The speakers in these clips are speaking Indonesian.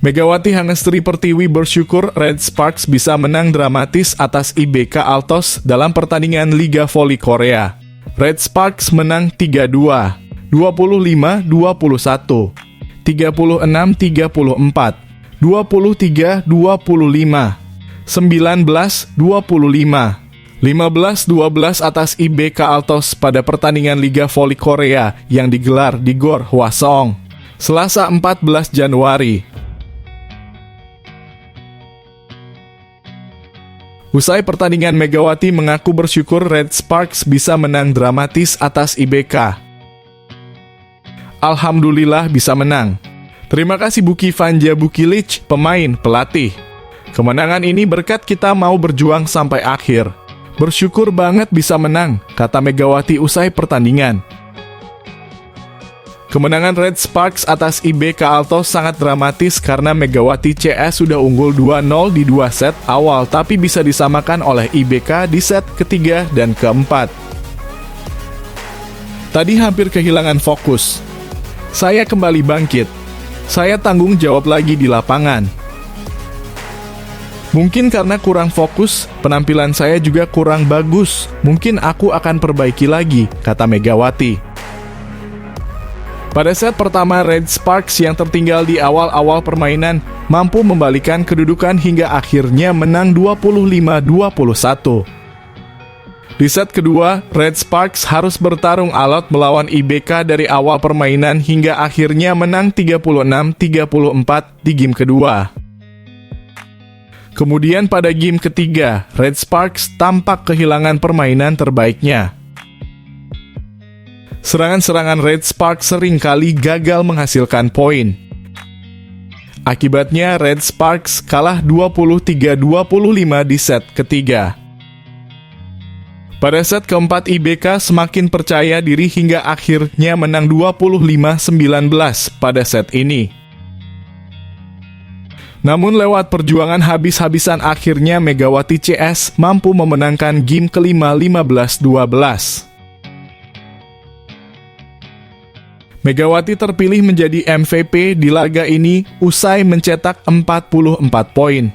Megawati Hangestri Pertiwi bersyukur Red Sparks bisa menang dramatis atas IBK Altos dalam pertandingan Liga Voli Korea. Red Sparks menang 3-2, 25-21, 36-34, 23-25, 19-25, 15-12 atas IBK Altos pada pertandingan Liga Voli Korea yang digelar di Gor Hwaseong, Selasa 14 Januari. Usai pertandingan, Megawati mengaku bersyukur Red Sparks bisa menang dramatis atas IBK. Alhamdulillah bisa menang. Terima kasih Buki Vanja Bukilic, pemain, pelatih. Kemenangan ini berkat kita mau berjuang sampai akhir. Bersyukur banget bisa menang, kata Megawati usai pertandingan. Kemenangan Red Sparks atas IBK Altos sangat dramatis karena Megawati CS sudah unggul 2-0 di 2 set awal tapi bisa disamakan oleh IBK di set ketiga dan keempat. Tadi hampir kehilangan fokus. Saya kembali bangkit. Saya tanggung jawab lagi di lapangan. Mungkin karena kurang fokus, penampilan saya juga kurang bagus. Mungkin aku akan perbaiki lagi, kata Megawati. Pada set pertama, Red Sparks yang tertinggal di awal-awal permainan mampu membalikan kedudukan hingga akhirnya menang 25-21. Di set kedua, Red Sparks harus bertarung alot melawan IBK dari awal permainan hingga akhirnya menang 36-34 di game kedua. Kemudian pada game ketiga, Red Sparks tampak kehilangan permainan terbaiknya. Serangan-serangan Red Sparks seringkali gagal menghasilkan poin. Akibatnya Red Sparks kalah 23-25 di set ketiga. Pada set keempat, IBK semakin percaya diri hingga akhirnya menang 25-19 pada set ini. Namun lewat perjuangan habis-habisan akhirnya Megawati CS mampu memenangkan game kelima 15-12. Megawati terpilih menjadi MVP di laga ini usai mencetak 44 poin.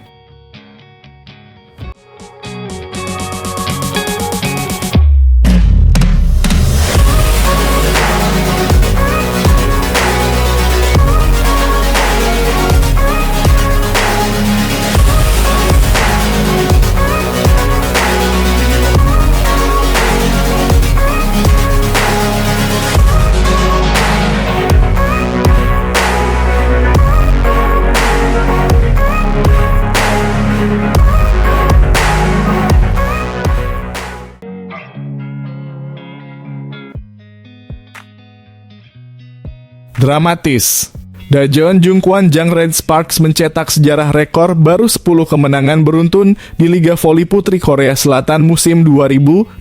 Dramatis. Dajeon Jungkwan Jang Red Sparks mencetak sejarah rekor baru 10 kemenangan beruntun di Liga Voli Putri Korea Selatan musim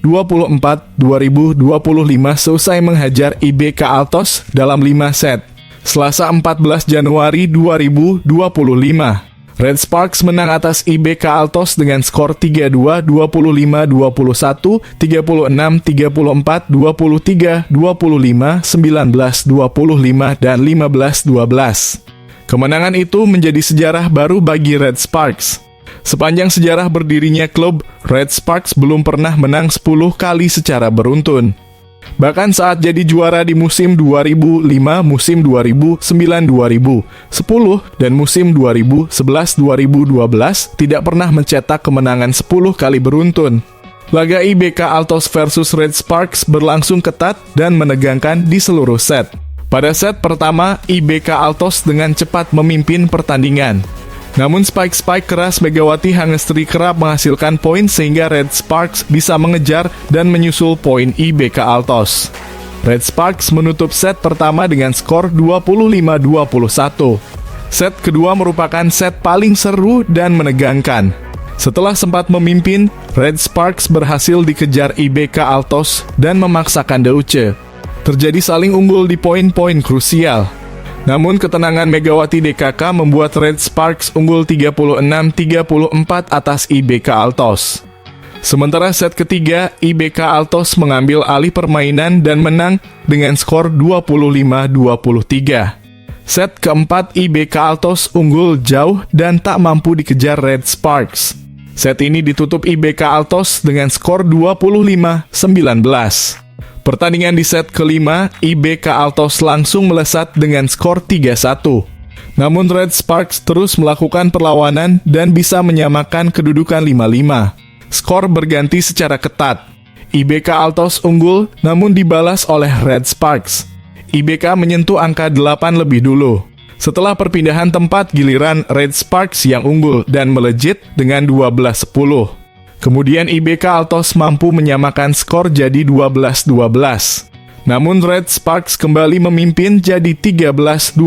2024-2025 seusai menghajar IBK Altos dalam 5 set. Selasa 14 Januari 2025. Red Sparks menang atas IBK Altos dengan skor 3-2, 25-21, 36-34, 23-25, 19-25, dan 15-12. Kemenangan itu menjadi sejarah baru bagi Red Sparks. Sepanjang sejarah berdirinya klub, Red Sparks belum pernah menang 10 kali secara beruntun. Bahkan saat jadi juara di musim 2005, musim 2009-2010, dan musim 2011-2012 tidak pernah mencetak kemenangan 10 kali beruntun. Laga IBK Altos versus Red Sparks berlangsung ketat dan menegangkan di seluruh set. Pada set pertama, IBK Altos dengan cepat memimpin pertandingan. Namun spike-spike keras Megawati Hangestri kerap menghasilkan poin sehingga Red Sparks bisa mengejar dan menyusul poin IBK Altos. Red Sparks menutup set pertama dengan skor 25-21. Set kedua merupakan set paling seru dan menegangkan. Setelah sempat memimpin, Red Sparks berhasil dikejar IBK Altos dan memaksakan Deutsche. Terjadi saling unggul di poin-poin krusial. Namun ketenangan Megawati DKK membuat Red Sparks unggul 36-34 atas IBK Altos. Sementara set ketiga, IBK Altos mengambil alih permainan dan menang dengan skor 25-23. Set keempat IBK Altos unggul jauh dan tak mampu dikejar Red Sparks. Set ini ditutup IBK Altos dengan skor 25-19. Pertandingan di set kelima, IBK Altos langsung melesat dengan skor 3-1. Namun Red Sparks terus melakukan perlawanan dan bisa menyamakan kedudukan 5-5. Skor berganti secara ketat. IBK Altos unggul namun dibalas oleh Red Sparks. IBK menyentuh angka 8 lebih dulu. Setelah perpindahan tempat, giliran Red Sparks yang unggul dan melejit dengan 12-10. Kemudian IBK Altos mampu menyamakan skor jadi 12-12. Namun Red Sparks kembali memimpin jadi 13-12.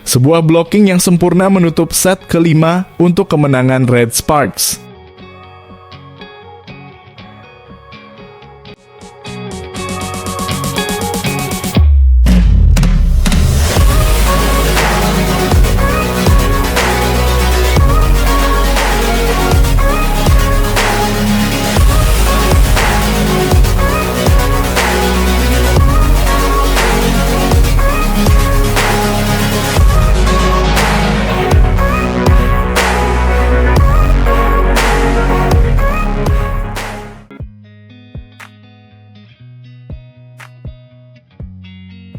Sebuah blocking yang sempurna menutup set kelima untuk kemenangan Red Sparks.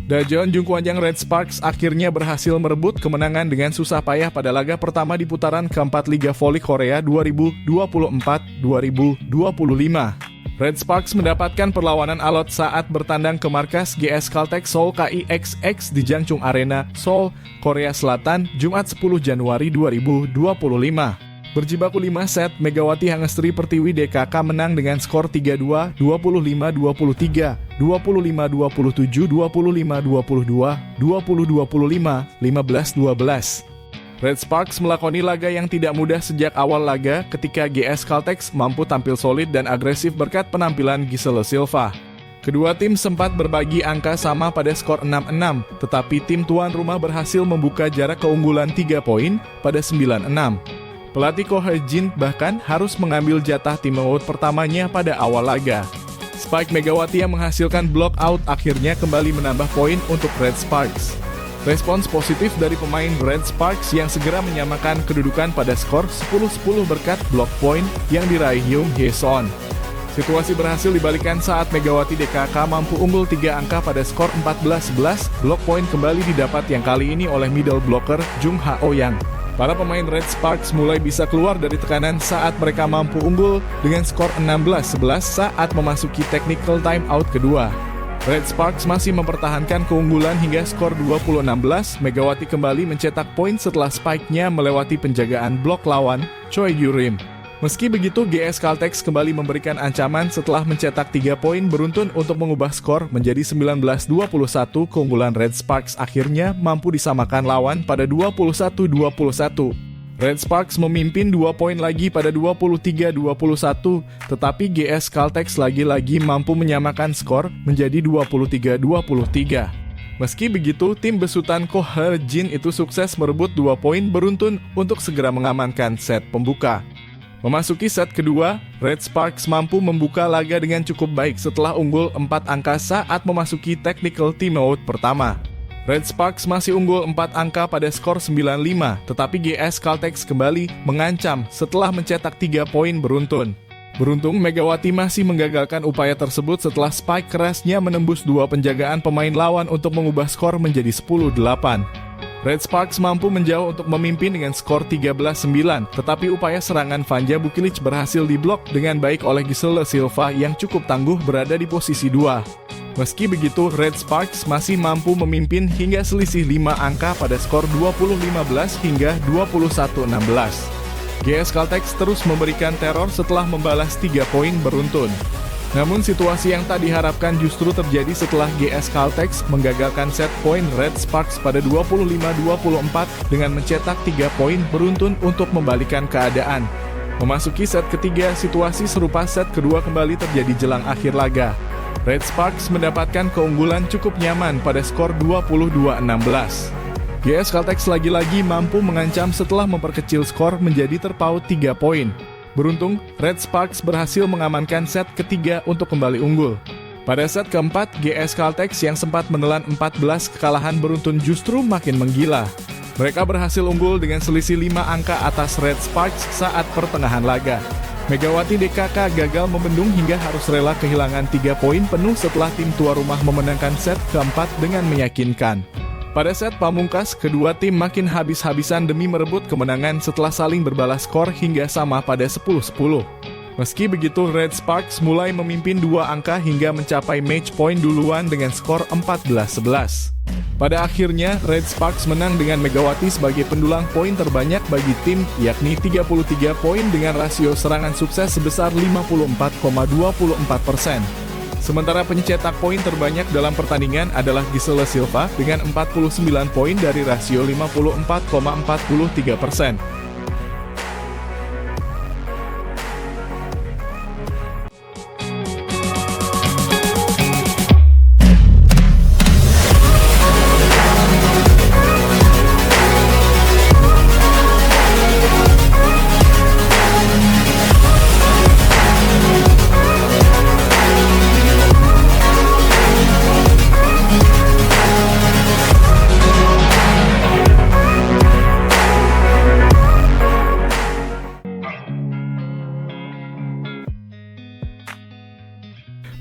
Dajeon Jungkwanjang Red Sparks akhirnya berhasil merebut kemenangan dengan susah payah pada laga pertama di putaran keempat Liga Voli Korea 2024-2025. Red Sparks mendapatkan perlawanan alot saat bertandang ke markas GS Caltech Seoul KIXX di Jangchung Arena, Seoul, Korea Selatan, Jumat 10 Januari 2025. Berjibaku 5 set, Megawati Hangestri Pertiwi DKK menang dengan skor 3-2, 25-23, 25-27, 25-22, 20-25, 15-12. Red Sparks melakoni laga yang tidak mudah sejak awal laga ketika GS Caltech mampu tampil solid dan agresif berkat penampilan Giselle Silva. Kedua tim sempat berbagi angka sama pada skor 6-6, tetapi tim tuan rumah berhasil membuka jarak keunggulan 3 poin pada 9-6. Pelatih Ko He-jin bahkan harus mengambil jatah tim out pertamanya pada awal laga. Spike Megawati yang menghasilkan block out akhirnya kembali menambah poin untuk Red Sparks. Respons positif dari pemain Red Sparks yang segera menyamakan kedudukan pada skor 10-10 berkat block point yang diraih Hyung Hye-son. Situasi berhasil dibalikan saat Megawati DKK mampu unggul 3 angka pada skor 14-11, block point kembali didapat yang kali ini oleh middle blocker Jung Ha-oh-yang. Para pemain Red Sparks mulai bisa keluar dari tekanan saat mereka mampu unggul dengan skor 16-11 saat memasuki technical timeout kedua. Red Sparks masih mempertahankan keunggulan hingga skor 20-16, Megawati kembali mencetak poin setelah spike-nya melewati penjagaan blok lawan, Choi Yu-rim. Meski begitu, GS Caltech kembali memberikan ancaman setelah mencetak 3 poin beruntun untuk mengubah skor menjadi 19-21. Keunggulan Red Sparks akhirnya mampu disamakan lawan pada 21-21. Red Sparks memimpin 2 poin lagi pada 23-21, tetapi GS Caltech lagi-lagi mampu menyamakan skor menjadi 23-23. Meski begitu, tim besutan Ko He-jin itu sukses merebut 2 poin beruntun untuk segera mengamankan set pembuka. Memasuki set kedua, Red Sparks mampu membuka laga dengan cukup baik setelah unggul 4 angka saat memasuki technical timeout pertama. Red Sparks masih unggul 4 angka pada skor 9-5, tetapi GS Caltech kembali mengancam setelah mencetak 3 poin beruntun. Beruntung, Megawati masih menggagalkan upaya tersebut setelah spike kerasnya menembus 2 penjagaan pemain lawan untuk mengubah skor menjadi 10-8. Red Sparks mampu menjauh untuk memimpin dengan skor 13-9, tetapi upaya serangan Vanja Bukilic berhasil diblok dengan baik oleh Giselle Silva yang cukup tangguh berada di posisi 2. Meski begitu, Red Sparks masih mampu memimpin hingga selisih 5 angka pada skor 20-15 hingga 21-16. GS Caltech terus memberikan teror setelah membalas 3 poin beruntun. Namun situasi yang tak diharapkan justru terjadi setelah GS Caltech menggagalkan set poin Red Sparks pada 25-24 dengan mencetak 3 poin beruntun untuk membalikan keadaan. Memasuki set ketiga, situasi serupa set kedua kembali terjadi jelang akhir laga. Red Sparks mendapatkan keunggulan cukup nyaman pada skor 22-16. GS Caltech lagi-lagi mampu mengancam setelah memperkecil skor menjadi terpaut 3 poin. Beruntung, Red Sparks berhasil mengamankan set ketiga untuk kembali unggul. Pada set keempat, GS Caltex yang sempat menelan 14 kekalahan beruntun justru makin menggila. Mereka berhasil unggul dengan selisih 5 angka atas Red Sparks saat pertengahan laga. Megawati DKK gagal membendung hingga harus rela kehilangan 3 poin penuh setelah tim tua rumah memenangkan set keempat dengan meyakinkan. Pada set pamungkas, kedua tim makin habis-habisan demi merebut kemenangan setelah saling berbalas skor hingga sama pada 10-10. Meski begitu, Red Sparks mulai memimpin 2 angka hingga mencapai match point duluan dengan skor 14-11. Pada akhirnya, Red Sparks menang dengan Megawati sebagai pendulang poin terbanyak bagi tim, yakni 33 poin dengan rasio serangan sukses sebesar 54,24%. Sementara pencetak poin terbanyak dalam pertandingan adalah Gisela Silva dengan 49 poin dari rasio 54,43%.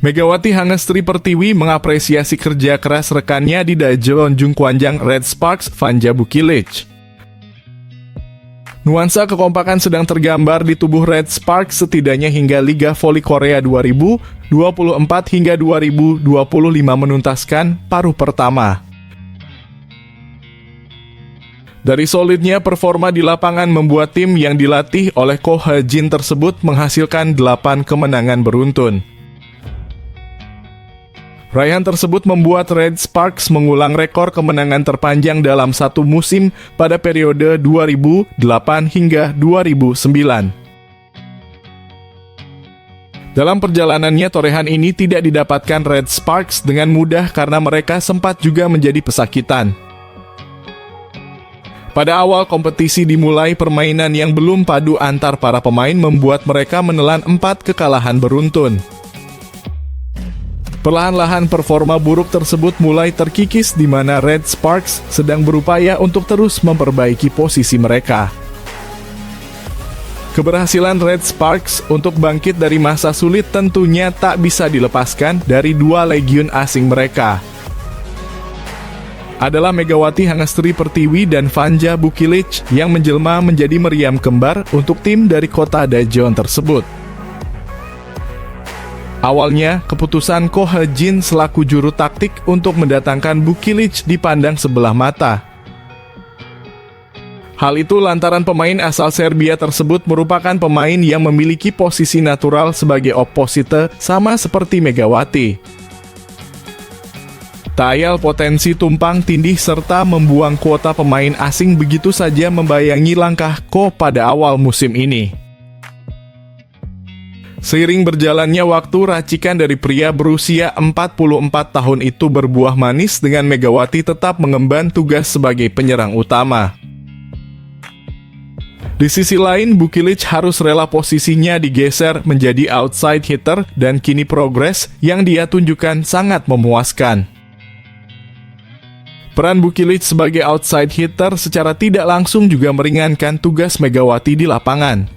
Megawati Hangestri Pertiwi mengapresiasi kerja keras rekannya di Daejeon Jungkwanjang Red Sparks, Vanja Bukilic. Nuansa kekompakan sedang tergambar di tubuh Red Sparks setidaknya hingga Liga Voli Korea 2024 hingga 2025 menuntaskan paruh pertama. Dari solidnya performa di lapangan membuat tim yang dilatih oleh Ko Ha-jin tersebut menghasilkan 8 kemenangan beruntun. Raihan tersebut membuat Red Sparks mengulang rekor kemenangan terpanjang dalam satu musim pada periode 2008 hingga 2009. Dalam perjalanannya, torehan ini tidak didapatkan Red Sparks dengan mudah karena mereka sempat juga menjadi pesakitan. Pada awal kompetisi dimulai, permainan yang belum padu antar para pemain membuat mereka menelan 4 kekalahan beruntun. Perlahan-lahan performa buruk tersebut mulai terkikis di mana Red Sparks sedang berupaya untuk terus memperbaiki posisi mereka. Keberhasilan Red Sparks untuk bangkit dari masa sulit tentunya tak bisa dilepaskan dari 2 legiun asing mereka. Adalah Megawati Hangestri Pertiwi dan Vanja Bukilic yang menjelma menjadi meriam kembar untuk tim dari kota Daejeon tersebut. Awalnya, keputusan Ko Ha-jin selaku juru taktik untuk mendatangkan Bukilic dipandang sebelah mata. Hal itu lantaran pemain asal Serbia tersebut merupakan pemain yang memiliki posisi natural sebagai oposite sama seperti Megawati. Tak ayal potensi tumpang tindih serta membuang kuota pemain asing begitu saja membayangi langkah Ko pada awal musim ini. Seiring berjalannya waktu, racikan dari pria berusia 44 tahun itu berbuah manis dengan Megawati tetap mengemban tugas sebagai penyerang utama. Di sisi lain, Bukilic harus rela posisinya digeser menjadi outside hitter dan kini progres yang dia tunjukkan sangat memuaskan. Peran Bukilic sebagai outside hitter secara tidak langsung juga meringankan tugas Megawati di lapangan.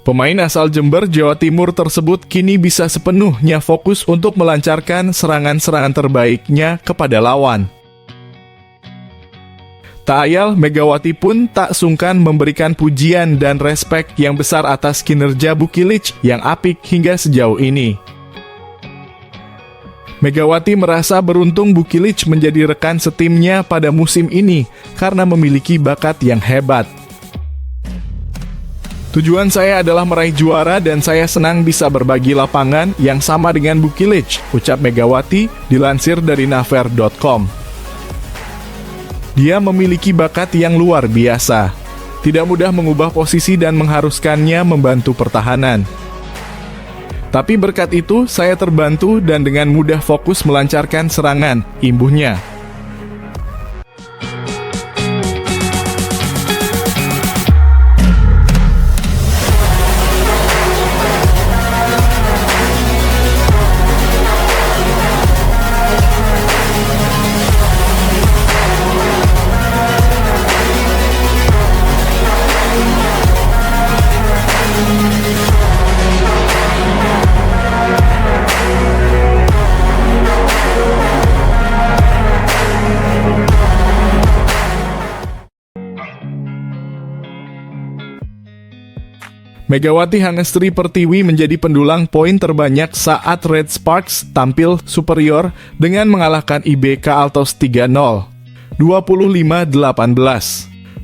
Pemain asal Jember, Jawa Timur tersebut kini bisa sepenuhnya fokus untuk melancarkan serangan-serangan terbaiknya kepada lawan. Tak ayal, Megawati pun tak sungkan memberikan pujian dan respek yang besar atas kinerja Bukilic yang apik hingga sejauh ini. Megawati merasa beruntung Bukilic menjadi rekan setimnya pada musim ini karena memiliki bakat yang hebat. Tujuan saya adalah meraih juara dan saya senang bisa berbagi lapangan yang sama dengan Bukilic, ucap Megawati, dilansir dari naver.com. Dia memiliki bakat yang luar biasa. Tidak mudah mengubah posisi dan mengharuskannya membantu pertahanan. Tapi berkat itu, saya terbantu dan dengan mudah fokus melancarkan serangan, imbuhnya. Megawati Hangestri Pertiwi menjadi pendulang poin terbanyak saat Red Sparks tampil superior dengan mengalahkan IBK Altos 3-0, 25-18, 25-14,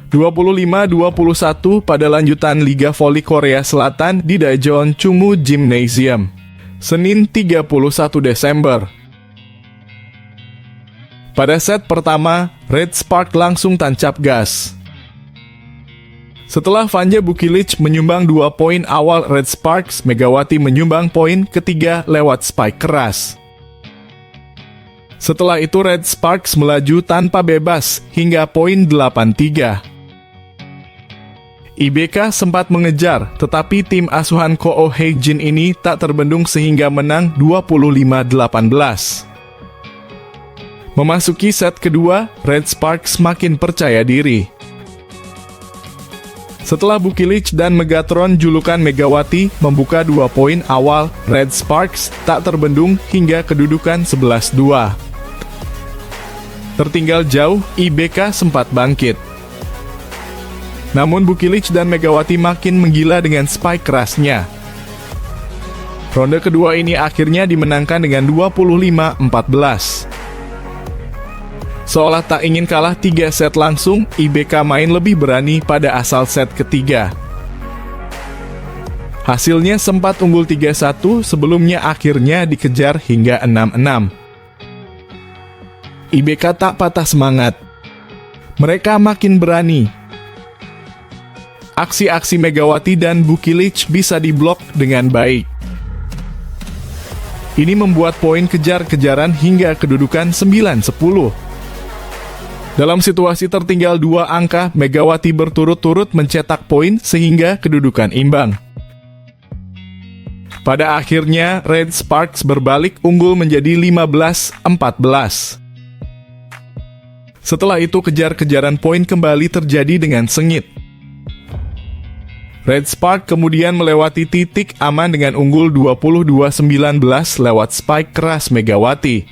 25-21 pada lanjutan Liga Voli Korea Selatan di Daejeon Chungmu Gymnasium, Senin 31 Desember. Pada set pertama, Red Spark langsung tancap gas. Setelah Vanja Bukilic menyumbang 2 poin awal Red Sparks, Megawati menyumbang poin ketiga lewat spike keras. Setelah itu Red Sparks melaju tanpa bebas hingga poin 8-3. IBK sempat mengejar, tetapi tim asuhan Ko Oh Hae-jin ini tak terbendung sehingga menang 25-18. Memasuki set kedua, Red Sparks makin percaya diri. Setelah Bukilic dan Megatron julukan Megawati membuka 2 poin awal, Red Sparks tak terbendung hingga kedudukan 11-2. Tertinggal jauh, IBK sempat bangkit. Namun Bukilic dan Megawati makin menggila dengan spike kerasnya. Ronde kedua ini akhirnya dimenangkan dengan 25-14. Seolah tak ingin kalah 3 set langsung, IBK main lebih berani pada asal set ketiga. Hasilnya sempat unggul 3-1 sebelumnya akhirnya dikejar hingga 6-6. IBK tak patah semangat. Mereka makin berani. Aksi-aksi Megawati dan Bukilic bisa diblok dengan baik. Ini membuat poin kejar-kejaran hingga kedudukan 9-10. Dalam situasi tertinggal 2 angka, Megawati berturut-turut mencetak poin sehingga kedudukan imbang. Pada akhirnya, Red Sparks berbalik unggul menjadi 15-14. Setelah itu kejar-kejaran poin kembali terjadi dengan sengit. Red Spark kemudian melewati titik aman dengan unggul 22-19 lewat spike keras Megawati.